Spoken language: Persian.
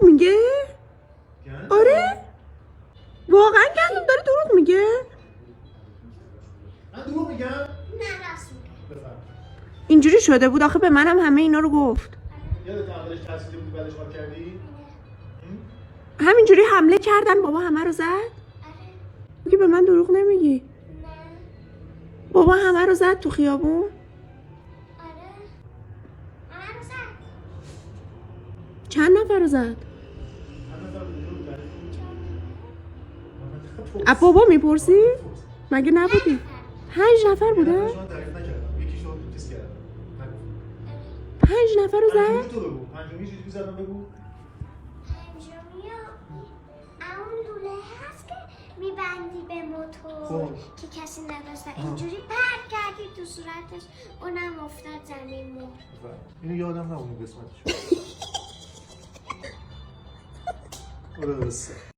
دروغ میگه؟ آره؟ واقعا گندم داره دروغ میگه؟ من دروغ میگم؟ نه راست میگه. اینجوری شده بود آخه به منم همه اینا رو گفت. یادت اولش ترسیده بودی بعدش حال کردی؟ همینجوری حمله کردن بابا همه رو زد؟ میگه به من دروغ نمیگی؟ نه. بابا همه رو زد تو خیابون؟ آره. همه رو زد. چند نفر رو زد؟ از بابا میپرسی؟ مگه نبودی؟ 5 نفر بوده؟ من تعریف نکردم یکیشو چیز کردم 5 نفر رو زد؟ تو بگو پنجمی چیزی زدم بگو پنجمی اون لوله هست که میبندی به موتور خب. که کسی نداشته اینجوری پرد کردی تو صورتش اونم افتاد زمین مرد. اینو یادم نبود قسمتش. آره درسته.